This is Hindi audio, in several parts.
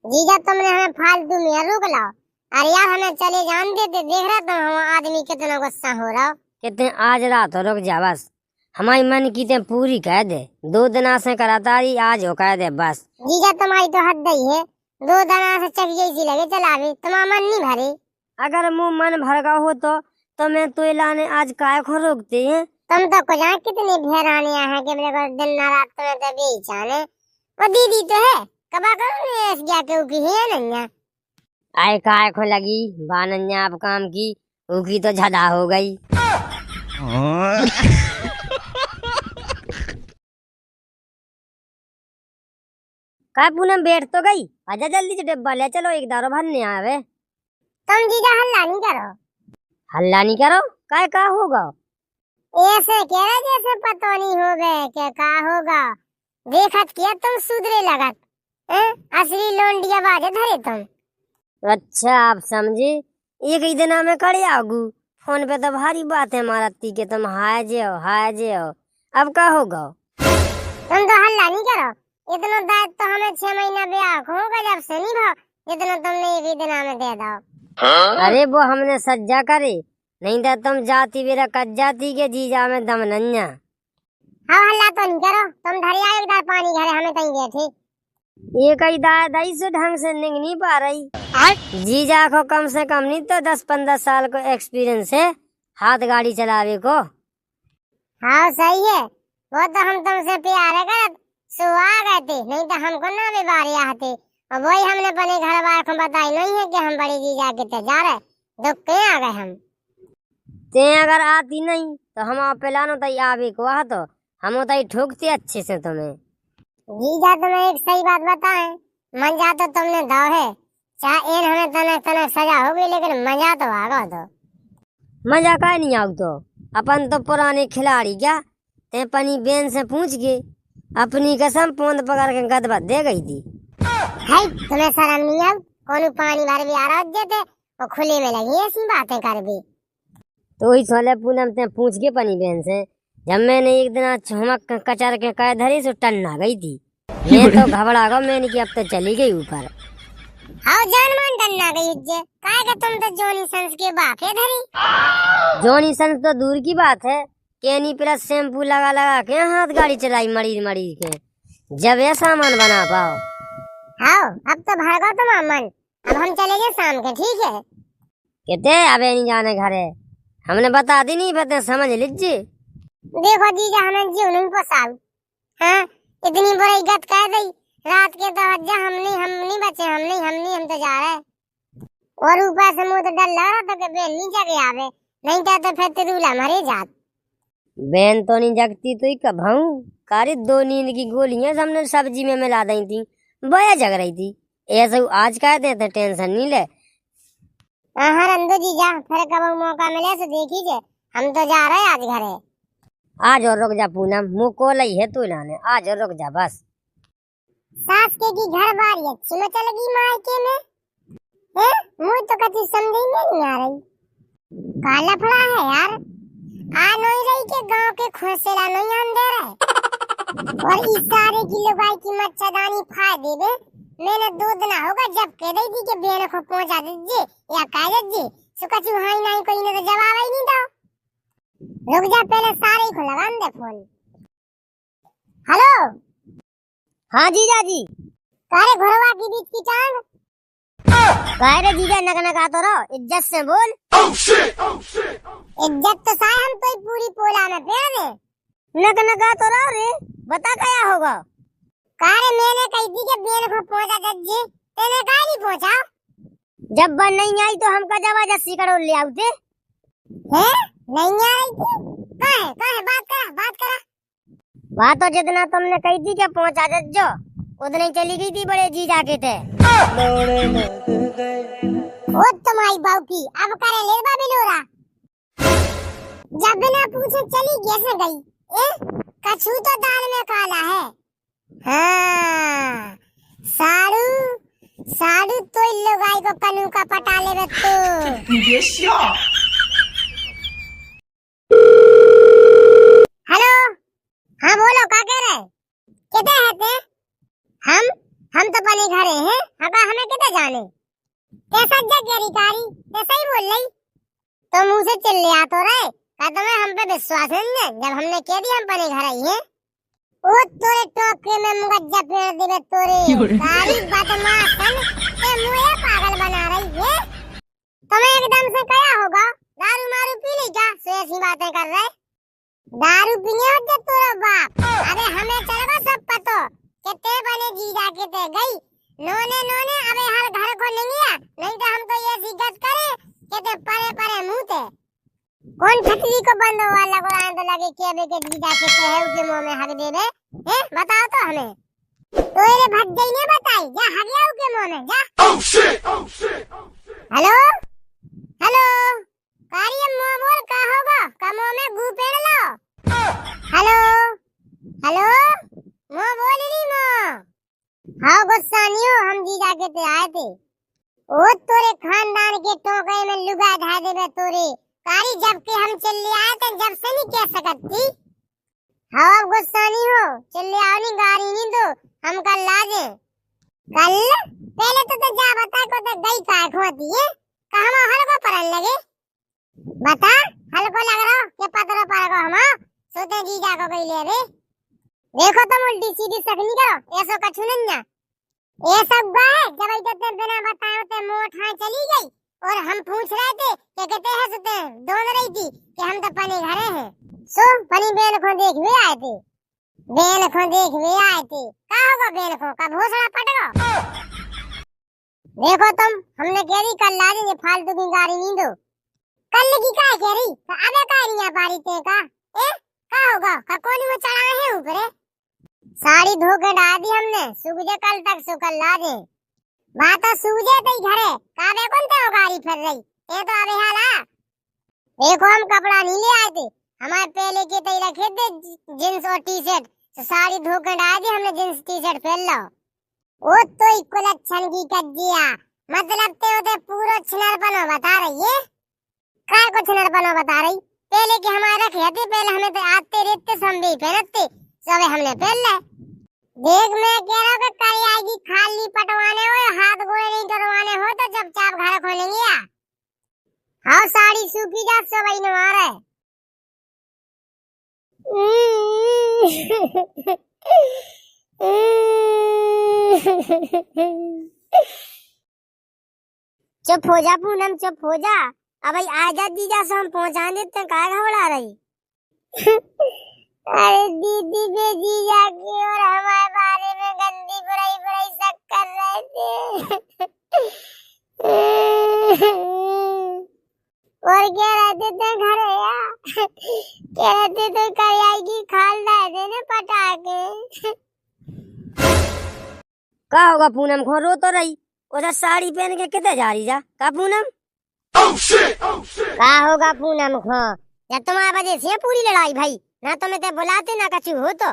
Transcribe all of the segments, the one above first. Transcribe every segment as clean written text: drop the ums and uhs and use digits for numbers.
जीजा तुमने हमें फालतू में रोक लाओ। अरे यार हमें चले जान देते, देख रहा तुम हम आदमी कितना गुस्सा हो रहा। कहते आज रात हो रुक जा बस, हमारी मन की ते पूरी कह दे। 2 दिन से कराता रही, आज हो कह दे बस। जीजा तुम्हारी तो हद ही है, 2 दिन से चकिए सी लगे चलावे, तुम्हारा मन नहीं भरे। अगर मुँह मन भर का हो तो मैं तो लाने आज काय को रोकते हैं। तुम तो कुछ कितनी भेरानिया है कि मेरे को दिन ना रात तुम्हें तो बेचाने। वो दीदी तो है कबा करो क्या क्योंकि है नन्या। आए काय को लगी बानन्या आप काम की, उकी तो झदा हो गई। काय पूनम बैठ तो गई, आजा जल्दी से डिब्बा ले चलो, एक दारो भरने आवे। तुम जीजा हल्ला नहीं करो। हल्ला नहीं करो, काय का होगा? ऐसे कह रहे जैसे पता नहीं हो गए क्या का होगा। देखत किया तुम सुधरे लगत, असली लोंडिया बाजे धरे तुम। अच्छा आप समझे, एक ही दिन में कड़े आगू फोन पे तो भारी बात है मारती के तुम हाय जे हो। अब का होगा? तुम तो हल्ला नहीं करो, इतना दायित्व तो हमें 6 महीना ब्याह होगा जब से नहीं भाव जितना तुमने एक ही दिन में दे दो। अरे वो हमने सज्जा करे, नहीं तो तुम जाती मेरा कच जाती के जीजा में दम नन्या। हाँ हल्ला तो नहीं करो, तुम धरे आए एक दार पानी घरे हमें कहीं गए थे। ये कई दाई से ढंग से निग नहीं पा रही। जीजा को कम से कम नहीं तो 10-15 साल को एक्सपीरियंस है हाथ गाड़ी चलावे को। हाँ सही है, वो तो हम तुमसे प्यार करत सो आ गए थे, नहीं तो हमको ना भी बारे आते। और वही हमने अपने घर वाले को बताई नहीं है कि हम बड़ी जीजा के जा रहे, दुख के आ गए हम। ते अगर आती नहीं तो हम आप पिलानो तई आवे को आ तो हम तई ठोकते अच्छे से तुम्हें। जीजा तुम्हें एक सही बात बताएं, मजा तो तुमने दो है, चाहे इन हमें तनक सजा होगी लेकिन मजा तो आगा दो। मजा का नहीं आऊ तो अपन तो पुराने खिलाड़ी क्या, ते पनी बेन से पूछ के अपनी कसम पोंद पकड़ के गदबद दे गई थी। है तुम्हें शर्म नहीं अब, कौन पानी भर भी आ रहा थे और खुले में लगी ऐसी बातें कर भी। तो ही सोले पूनम ते पूछ के पनी बेन से, जब मैंने एक दिन चुमक कचर के कह धरी सो टन आ गई थी। मैं तो घबरा गया, मैंने कि अब तो चली गई ऊपर। हाँ जान मान टन आ गई उज्जे, काहे का तुम तो जॉनी सन्स के बाप है धरी। जॉनी सन्स तो दूर की बात है, केनी प्लस शैम्पू लगा के हाथ गाड़ी चलाई मरी के, जब ये सामान बना पाओ। हाँ अब तो भागो तुम अमन, अब हम चलेंगे शाम के, ठीक है? कहते अबे नहीं जाने घरे, हमने बता दी नहीं पता समझ लीजिए। देखो जीजा हमें जीव नहीं पोसाऊ, हाँ इतनी बुरी गत कह दी रात के तो हज्जा हम नहीं बचे, हम तो जा रहे। और ऊपर से मुझे तो डर लग रहा था कि बेन नहीं जगे आवे, नहीं तो फिर तिरुला मरे जात। बेन तो नहीं जगती तो ही कभाऊ कारी 2 नींद की गोलियां हमने सब्जी में मिला दी थी, बया जग रही थी। ऐसे आज कह देते टेंशन नहीं ले। हाँ रंदो जीजा फिर कब मौका मिले तो देखिए, हम तो जा रहे आज घरे। आज और रुक जा पूनम, मुँह को लई है तू लाने, आज और रुक जा बस। सास के की घर बारी अच्छी में चलेगी मायके में, मुझे तो कभी समझ में नहीं आ रही। काला फड़ा है यार, आ नहीं रही के गांव के खोसेला नहीं आन दे रहे। और इस सारे की लुगाई की मच्छरदानी फाड़ दे दे। मैंने 2 दिन होगा जब कह रही थी कि बेन को पहुंचा दीजिए या कह दीजिए, सुका चुहाई नहीं कोई ने तो जवाब ही नहीं दो। रुक जा पहले सारे को लगा दे फोन। हेलो हाँ जीजा जी। कारे घोड़वा की बीच की टांग, कारे जीजा नक तो रहो, इज्जत से बोल। इज्जत तो साए हम तो पूरी पोला में फेर दे। नक तो रहो रे, बता क्या होगा? कारे मैंने कही थी कि बेन को पहुंचा दीजिए, तेने काहे नहीं पहुंचा? जब बन नहीं आई तो हम का जबरदस्ती करो ले आउते हैं? नहीं आ रही थी, काहे बात करा। बात तो जितना तुमने कही थी कि पहुंचा दे जो उतनी चली गई थी बड़े जीजा के थे। वो तुम्हारी बाऊ की अब करे ले बाबी लोरा, जब बिना पूछे चली कैसे गई? कछू तो दाल में काला है। हाँ साड़ू तो इन लोगाई को कनू का पटा ले बत्तू। हेलो हाँ बोलो क्या कह रहे? किधर है ते? हम तो बने अपने घर हैं, हका हमें किधर जाने। कैसा जगह कारी, कैसा ही बोल रही। तो मुंह से चिल्ले आ तो रहे, का तुम्हें हम पे विश्वास है जब हमने कह दिया हम अपने घर आई हैं। ओ तोरे टोके में मुगज्जा फेर देवे तोरे, कारी बदमाशन, ते मुझे पागल बना रही है। तुम्हें एकदम से क्या होगा, दारू मारू पी ली क्या, सो ऐसी बातें कर रहे। दारू पीने हो जब तोरा बाप, अरे हमें चलेगा सब पतो कि ते बने जीजा के ते गई नोने नोने, अबे हर घर को नहीं गया, नहीं तो हम तो ये सिगत करे कि ते परे परे मुंह ते कौन छतरी को बंद वाला को आए तो लगे कि अबे के जीजा के ते है उसके मुंह में हक देवे हैं, बताओ तो हमें। तो ये भग गई ने बताई जा, हक गया उसके मुंह में जा। ओह शिट हेलो हेलो कारी मुंह बोल का होगा, का मुंह में गू पेड़ लो। हेलो हेलो मुंह बोल रही मुंह। हाँ गुस्सा नहीं हो, हम जीजा के ते आए थे। ओ तोरे खानदान के टोकरे में लुगा ढा देवे तोरे, कारी जब के हम चिल्ले आए थे जब से नहीं कह सकती। हाँ अब गुस्सा नहीं हो, चिल्ले आओ नहीं, गाड़ी नहीं दो, हम कल लाजे। कल पहले तो जा बता को तो गई काय खोती है, कहाँ हल्को परन लगे बता, हल्को लग रहा कि पतरो पर को हम सोते जीजा को गई ले रे। देखो तुम उल्टी सीधी सकनी करो, ऐसो कछु नहीं, ये सब है जब इतने बिना बताए होते मुंह उठाए चली गई। और हम पूछ रहे थे कि कहते हैं सुते दोन रही थी कि हम तो पनी घरे हैं। सो पनी बेल को देख भी आए थे, बेल को देख भी आए थे, का होगा बेल को का भोसड़ा पटको। देखो तुम हमने कह रही कल ला देंगे, फालतू की गाड़ी नहीं दो। कल की का कह रही, अबे का नहीं आ पारी ते का ए का होगा का कोनी में चढ़ा है ऊपर। साड़ी धो के डाल दी हमने, सूख जे कल तक सुकल ला दे। बात तो सूझे तई घरे काबे कौन ते गाड़ी फिर रही, ये तो अबे हाला। देखो हम कपड़ा नहीं ले आए थे, हमारे पहले के तई रखे थे जींस और टी शर्ट, तो साड़ी धो के डाल दी हमने, जींस टी शर्ट पहन लो। ओ तो कुलच्छन की कज्जिया, मतलब ते होते पूरा छिनरपनो बता रही है। काय को छिनरपनो बता रही, पहले के हमारे रखे थे, पहले हमें तो आते रहते संभी पहनते, सब हमने पहन ले। देख मैं कह रहा हूँ कि कल आएगी, खाली पटवाने हो हाथ गोड़े नहीं टरवाने हो तो चुपचाप घर खोलेंगे या। हाँ साड़ी सूखी जा सब आई आ रहा है। चुप हो जा पूनम, चुप हो जा, अब आजा जीजा से हम पहुंचा देते हैं, काय घबरा रही। अरे दीदी बे जीजा की और हमारे बारे में गंदी बुराई बुराई सब कर रहे थे। और क्या रहते थे घरे या, क्या रहते थे कर आएगी खाल रहे ने पटाके। का होगा पूनम खो रो तो रही, उधर साड़ी पहन के किधर जा रही जा का पूनम। का होगा पूनम खो, जब तुम्हारे वजह से पूरी लड़ाई भाई, ना तो मैं ते बुलाते ना कछु हो तो।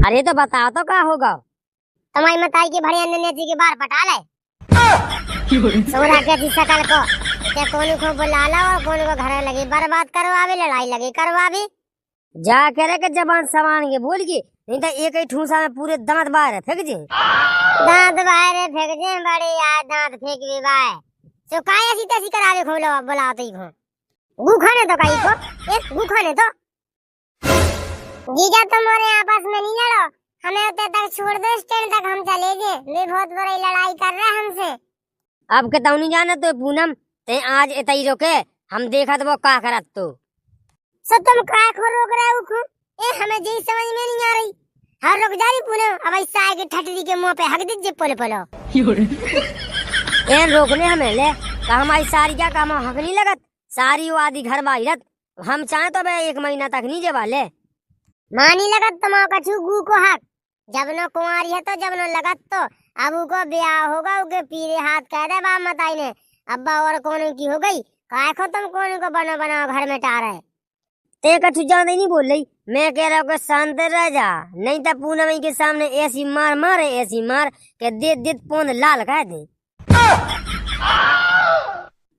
अरे तो बताओ तो का होगा। तुम्हारी मताई की भड़िया नन्हे जी के बाहर पटा ले। सोरा के थी सकल को ते कोनी को बुला ला और कोनी को घर लगी बर्बाद करवावे, लड़ाई लगी करवावे। जा कह रहे के जबान समान के बोल के, नहीं तो एक ही ठूसा में पूरे दांत बाहर फेंक जे। दांत बाहर फेंक जे बड़े यार, दांत फेंक भी बाय सो काय ऐसी तैसी करावे खोलो बुलाते ही को गु खाने तो काई को ए गु खाने तो। जीजा तुम्हारे आपस में नहीं लड़ो, हमें उतने तक छोड़ दो, स्टैंड तक हम चले गए, वे बहुत बड़ी लड़ाई कर रहे हैं हमसे। अब के ताऊ नहीं जाना तो पूनम ते आज इतई रोके, हम देखा तो वो का करत तो। सो तुम काय खो रोक रहे हो खो, ए हमें जी समझ में नहीं आ रही। हर रुक जा रही पूनम, अब ऐसा आए के ठटरी के मुंह पे हक दीजिए पल पलो। ए रोकने हमें ले, का हमारी सारी क्या काम हक नहीं लगत, सारी वो आदि घर बाहिरत, हम चाहे तो भाई 1 महीना तक नहीं जेबा ले। मानी लगत तुम कछु गु को हक, जब न कुंवारी है तो जब न लगत तो अब उको ब्याह होगा, उके पीरे हाथ कह दे बाप मताई ने अब्बा और कौन की हो गई, काय खो तुम कौन को बना बना घर में टार है। ते कछु ज्यादा नहीं बोल रही, मैं कह रहा हूँ शांत रह जा, नहीं तो पूनम के सामने ऐसी मार मारे, ऐसी मार के दे पोंद लाल कह दे।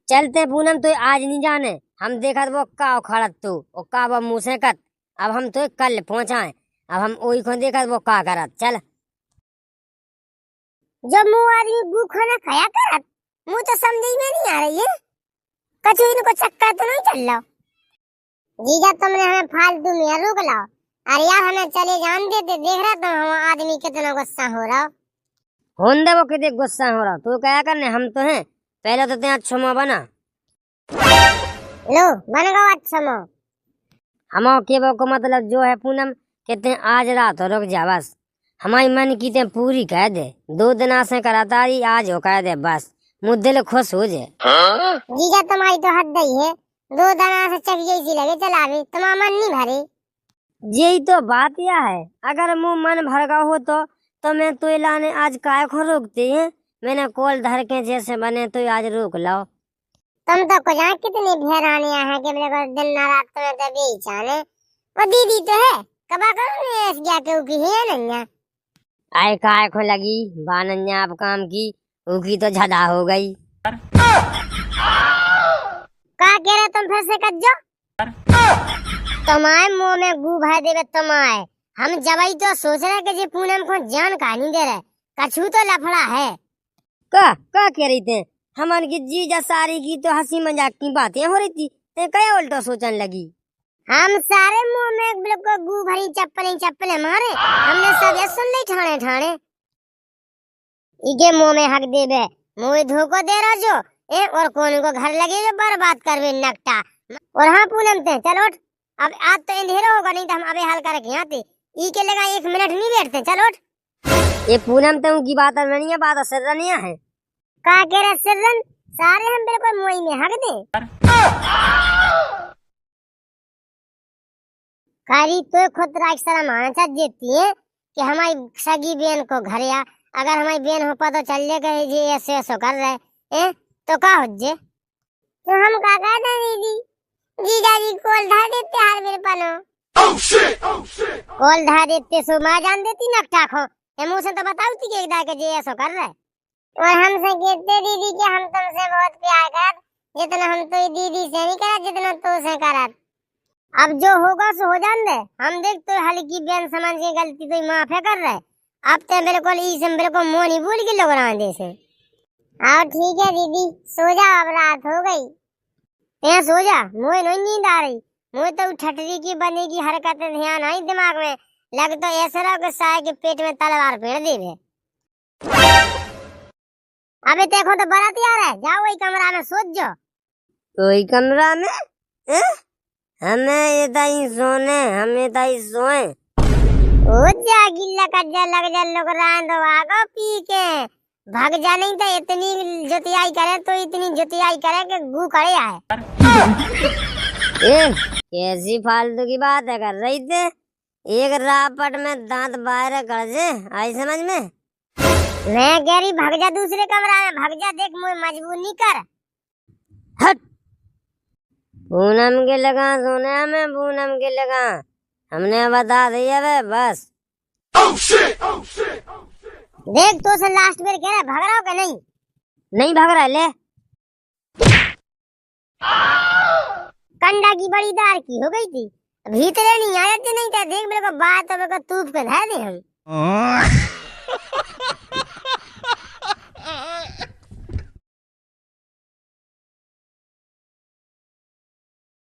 चलते पूनम तो आज नहीं जाने, हम देखा वो का उखाड़त तू और का वो मुँह से कत, अब हम तो कल पहुंचाए, अब हम वही को देखा वो का करत। चल जो मुंह आदमी गु खाना खाया करत मुंह तो समझ में नहीं आ रही है। कछु इनको चक्कर तो नहीं चल रहा। जीजा तुमने हमें फालतू में रोक लाओ। अरे यार हमें चले जान देते, देख रहा तो हम आदमी कितना गुस्सा हो रहा। होन दे वो कितने गुस्सा हो रहा, तू क्या करने, हम तो हैं। पहले तो तेरा छुमा बना। लो बन गो अच्छा मो। हम के वो को मतलब जो है पूनम कहते हैं आज रात हो रुक जा बस। हमारी मन की ते पूरी कह दे, 2 दिन से कराता रही, आज हो कह दे बस, मुझ दिल खुश हो जाए। जीजा तुम्हारी तो हद ही है, 2 दिन से चक जैसी लगे चला भी तुम्हारा मन नहीं भरे। यही तो बात यह है, अगर मुँह मन भर गया हो तो मैं तो लाने आज काय को रोकती है। मैंने कॉल धर के जैसे बने तो आज रोक लाओ। तुम तो कुछ कितनी भेरानियां हैं कि मेरे को दिन ना रात तुम्हें तो बेचाने। वो दीदी तो है कबा करो ने ऐस क्या क्यों की है नन्या। आय काय को लगी बानन्या आप काम की, उकी तो झदा हो गई। का कह रहे तुम फिर से कज्जो? तुम्हारे मुंह में गू भर देवे तुम्हारे। हम जवाई तो सोच रहे कि जी पूनम को जान कहानी दे रहे, कछु तो लफड़ा है। का कह रही थे? हमार की जीजा सारी की तो हंसी मजाक की बातें हो रही थी, ते क्या उल्टा सोचने लगी। हम सारे मुंह में बिल्कुल गू भरी चप्पलें मारे, हमने सब ये सुन ली ठाणे ठाणे। इके मुंह में हक देवे, मुंह धोखो दे रहा जो ए, और कौन को घर लगे जो बर्बाद करवे नकटा। और हाँ पूनम ते चलो उठ, अब आज तो अंधेरा होगा, नहीं तो हम अबे हाल करके यहाँ थे। ई के लगा 1 मिनट नहीं बैठते, चलो उठ। ये पूनम तो की बात नहीं है, बात सरनिया है। का कह रहे सिरन, सारे हम बिल्कुल मुंह में हक दे। कारी तो खुद राख सारा माना चाह देती है कि हमारी सगी बहन को घर या अगर हमारी बहन हो पता चल जाएगा जी ऐसे ऐसे कर रहे हैं तो का हो जे। तो हम का कहते दीदी, जीजा जी कोल धा देते हर मेरे पनो। कोल धा देते सो मां जान देती नकटा खो, ये मुंह से तो बताओ थी कि एक जे ऐसा कर रहे। और हमसे कहते दीदी कि हम तुमसे बहुत प्यार करत, जितना हम तो दीदी से नहीं करत जितना तो से करत। अब जो होगा सो हो जान दे, हम देख तो हल्की बहन समझ के गलती तो माफे कर रहे। अब तो बिल्कुल इस बिल्कुल मुंह नहीं भूल के लोग रांधे से। आओ ठीक है दीदी सो जाओ, अब रात हो गई। यहाँ सो जा, मुझे नहीं नींद आ रही। मुझे तो ठटरी की बनी की हरकतें ध्यान आई दिमाग में, लग तो ऐसा रहा कि साय के पेट में तलवार फेर देवे। अबे देखो तो बाराती आ रहा है, जाओ वही कमरा में सो जाओ। वही कमरा में हमें ये ताई सोने, हमें ताई सोए। ओ जा गिल्ला कज्जा लग जा लोग रांधो आगो पी के भाग जा, नहीं तो इतनी जुतियाई करे तो इतनी जुतियाई करे कि गू करे आए। कैसी फालतू की बात है कर रही थे, एक रापट में दांत बाहर कर जे, आई समझ में। मैं कह रही भाग जा दूसरे कमरा में, भाग जा, देख मुझे मजबूर नहीं कर। हट, पूनम के लगा सोने में, पूनम के लगा हमने बता दिया वे बस। देख तो से लास्ट में कह रहा भाग रहा हो क्या? नहीं भाग रहा ले। कंडा की बड़ी दार की हो गई थी, भीतर नहीं आया थे, नहीं था देख मेरे को बात मेरे को तूप के धा दे हम।